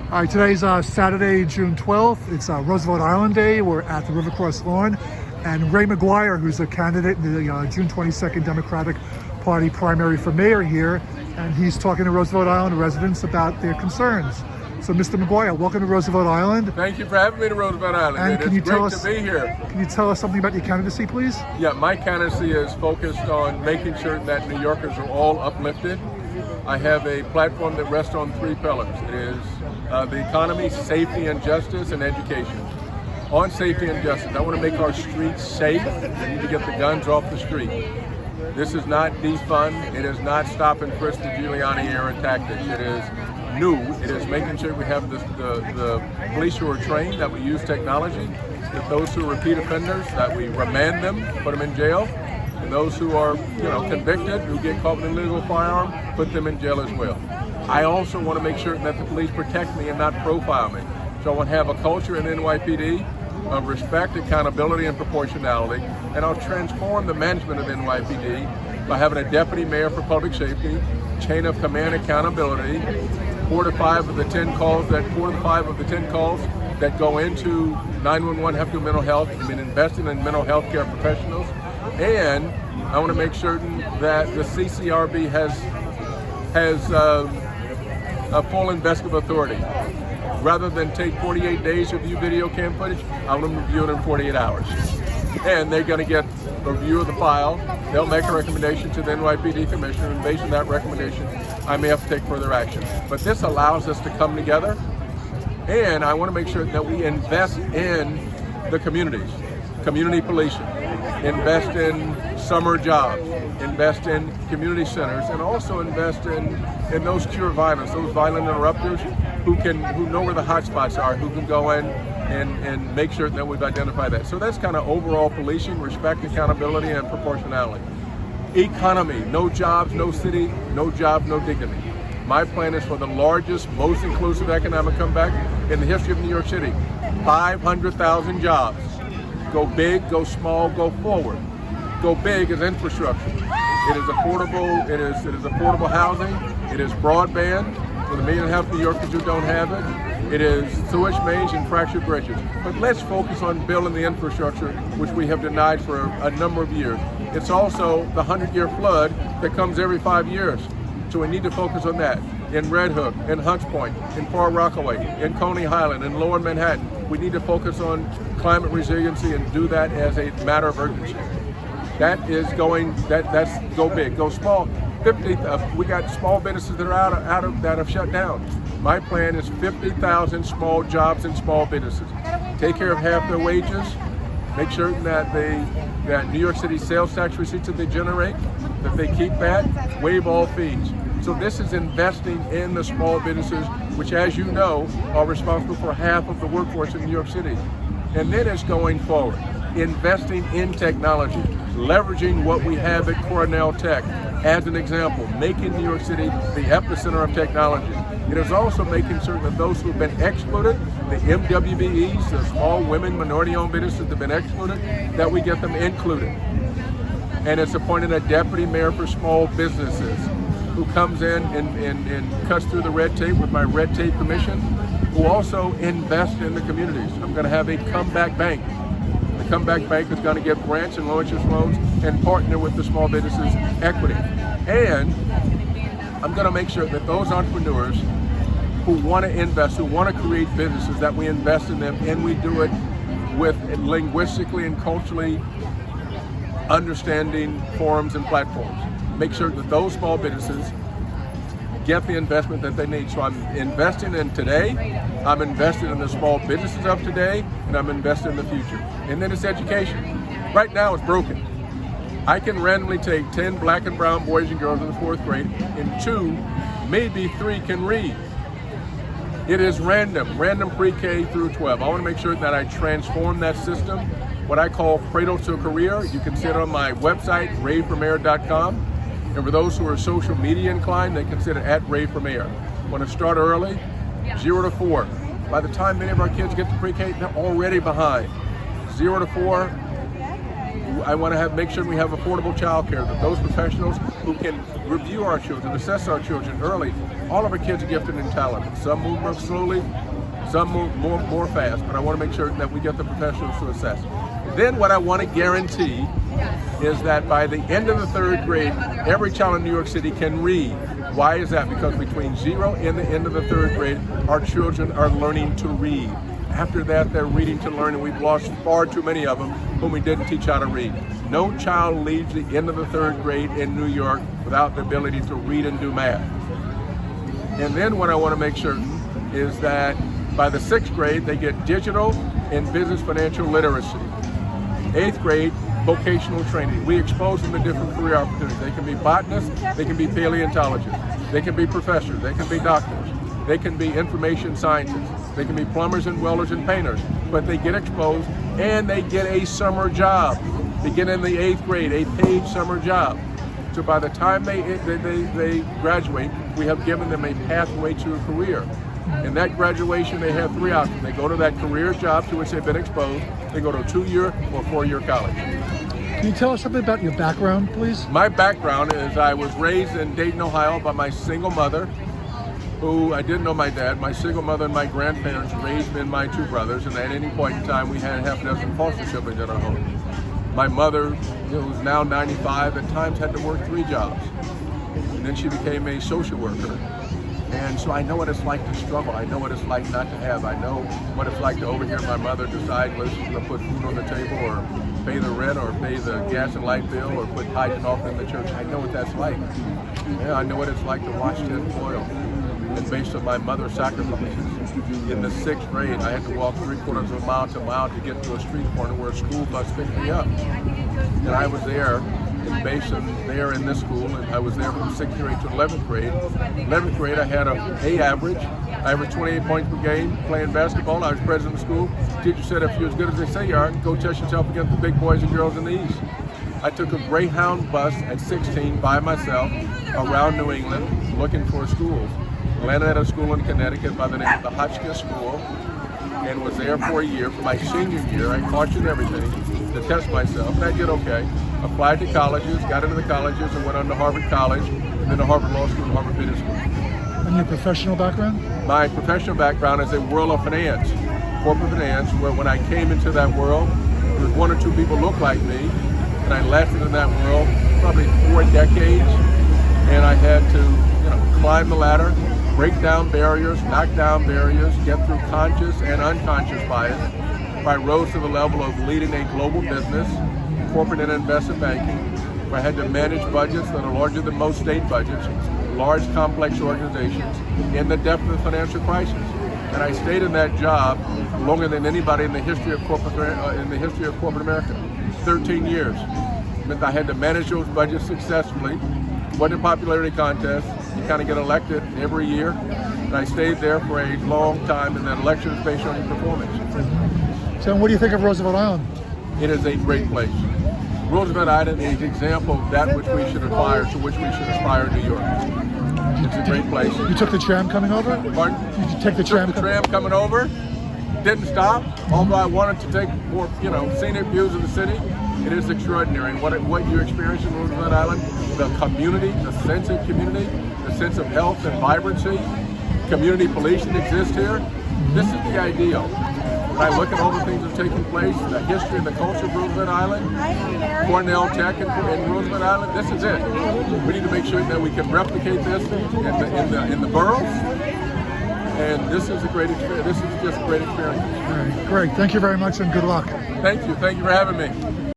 All right, today's Saturday, June 12th. It's Roosevelt Island Day. We're at the River Cross Lawn. And Ray McGuire, who's a candidate in the June 22nd Democratic Party primary for mayor here, and he's talking to Roosevelt Island residents about their concerns. So, Mr. McGuire, welcome to Roosevelt Island. Thank you for having me to Roosevelt Island. And it's great to be here. Can you tell us something about your candidacy, please? Yeah, my candidacy is focused on making sure that New Yorkers are all uplifted. I have a platform that rests on three pillars. It is the economy, safety and justice, and education. On safety and justice, I want to make our streets safe. We need to get the guns off the street. This is not defund. It is not stop and frisk the Giuliani era tactics. It is new. It is making sure we have the police who are trained, that we use technology, that those who are repeat offenders, that we remand them, put them in jail, and those who are convicted, who get caught with an illegal firearm, put them in jail as well. I also want to make sure that the police protect me and not profile me. So I want to have a culture in NYPD of respect, accountability, and proportionality, and I'll transform the management of NYPD by having a deputy mayor for public safety, chain of command accountability, 4 to 5 of the 10 calls that go into 911 have to do mental health. I mean, investing in mental health care professionals, and I want to make certain that the CCRB has a full investigative authority. Rather than take 48 days to review video cam footage, I want them to review it in 48 hours. And they're going to get a review of the file. They'll make a recommendation to the NYPD commissioner, and based on that recommendation, I may have to take further action. But this allows us to come together, and I want to make sure that we invest in the communities, community policing, invest in summer jobs, invest in community centers, and also invest in those cure violence, those violent interrupters who know where the hot spots are, who can go in and make sure that we've identified that. So that's kind of overall policing, respect, accountability, and proportionality. Economy, no jobs, no city, no job, no dignity. My plan is for the largest, most inclusive economic comeback in the history of New York City. 500,000 jobs. Go big, go small, go forward. Go big is infrastructure. It is affordable. It is affordable housing. It is broadband for the 1.5 million New Yorkers who don't have it. It is sewage mains and fractured bridges. But let's focus on building the infrastructure, which we have denied for a number of years. It's also the 100-year flood that comes every 5 years. So we need to focus on that. In Red Hook, in Hunts Point, in Far Rockaway, in Coney Island, in Lower Manhattan. We need to focus on climate resiliency and do that as a matter of urgency. That's go big, go small. We got small businesses that are that have shut down. My plan is 50,000 small jobs and small businesses. Take care of half their wages. Make sure that New York City sales tax receipts that they generate, that they keep that, waive all fees. So this is investing in the small businesses, which, as you know, are responsible for half of the workforce in New York City. And then it's going forward, investing in technology, leveraging what we have at Cornell Tech. As an example, making New York City the epicenter of technology. It is also making certain that those who have been excluded, the MWBEs, the small women, minority-owned businesses that have been excluded, that we get them included. And it's appointing a deputy mayor for small businesses who comes in and cuts through the red tape with my red tape commission, who also invest in the communities. I'm going to have a comeback bank. The comeback bank is going to give grants and low interest loans and partner with the small businesses equity. And I'm going to make sure that those entrepreneurs who want to invest, who want to create businesses, that we invest in them, and we do it with linguistically and culturally understanding forums and platforms. Make sure that those small businesses get the investment that they need. So I'm investing in today, I'm investing in the small businesses of today, and I'm investing in the future. And then it's education. Right now it's broken. I can randomly take 10 black and brown boys and girls in the 4th grade, and 2, maybe 3 can read. It is random pre-K through 12. I want to make sure that I transform that system, what I call cradle to a career. You can see it on my website, rayformayor.com. And for those who are social media inclined, they can see it at Ray for Mayor. Want to start early, 0 to 4. By the time many of our kids get to pre-K, they're already behind. 0 to 4, I want to make sure we have affordable childcare, that those professionals who can review our children, assess our children early. All of our kids are gifted and talented. Some move more slowly, some move more fast, but I want to make sure that we get the professionals to assess. Then what I want to guarantee is that by the end of the 3rd grade, every child in New York City can read. Why is that? Because between 0 and the end of the 3rd grade, our children are learning to read. After that, they're reading to learn, and we've lost far too many of them whom we didn't teach how to read. No child leaves the end of the 3rd grade in New York without the ability to read and do math. And then what I want to make certain is that by the 6th grade, they get digital and business financial literacy. 8th grade, vocational training. We expose them to different career opportunities. They can be botanists, they can be paleontologists, they can be professors, they can be doctors, they can be information scientists, they can be plumbers and welders and painters, but they get exposed and they get a summer job. Begin in the 8th grade, a paid summer job. So by the time they graduate, we have given them a pathway to a career. In that graduation, they have 3 options. They go to that career job to which they've been exposed. They go to a 2-year or 4-year college. Can you tell us something about your background, please? My background is I was raised in Dayton, Ohio by my single mother, who I didn't know my dad. My single mother and my grandparents raised me and my 2 brothers, and at any point in time, we had half a dozen foster siblings in our home. My mother, who's now 95, at times had to work 3 jobs. And then she became a social worker. And so I know what it's like to struggle. I know what it's like not to have. I know what it's like to overhear my mother decide whether she's going to put food on the table or pay the rent or pay the gas and light bill or put tithes and offering in the church. I know what that's like. Yeah, I know what it's like to wash tin foil. And based on my mother's sacrifices, in the 6th grade, I had to walk 3/4 of a mile to get to a street corner where a school bus picked me up. And I was there in Basin, there in this school, and I was there from 6th grade to 11th grade. 11th grade, I had a A average. I averaged 28 points per game playing basketball. I was president of the school. Teacher said, if you're as good as they say you are, go test yourself against the big boys and girls in the East. I took a Greyhound bus at 16 by myself around New England looking for schools. Landed at a school in Connecticut by the name of the Hotchkiss School and was there for a year. For my senior year, I cautioned everything to test myself, and I did okay. Applied to colleges, got into the colleges, and went on to Harvard College, and then to Harvard Law School and Harvard Business School. And your professional background? My professional background is a world of finance, corporate finance, where when I came into that world, there was 1 or 2 people looked like me, and I lasted in that world probably 4 decades, and I had to climb the ladder, break down barriers, knock down barriers, get through conscious and unconscious bias. I rose to the level of leading a global business, corporate and investment banking, where I had to manage budgets that are larger than most state budgets, large complex organizations, in the depth of the financial crisis. And I stayed in that job longer than anybody in the history of corporate America, 13 years. It meant I had to manage those budgets successfully. Wasn't a popularity contest. You kind of get elected every year. And I stayed there for a long time, and that election is based on your performance. So what do you think of Roosevelt Island? It is a great place. Roosevelt Island is an example of that which we should aspire, to which we should aspire in New York. It's a great place. You took the tram coming over? Pardon? Did you take the tram? Took the tram coming over. Didn't stop, although I wanted to take more, scenic views of the city. It is extraordinary. And what you experience in Roosevelt Island, the community, the sense of community, the sense of health and vibrancy, community policing exists here. This is the ideal. When I look at all the things that have taken place, the history and the culture of Roosevelt Island, Cornell Tech and Roosevelt Island, this is it. We need to make sure that we can replicate this in the boroughs. And this is a great experience. This is just a great experience. All right, great. Thank you very much and good luck. Thank you. Thank you for having me.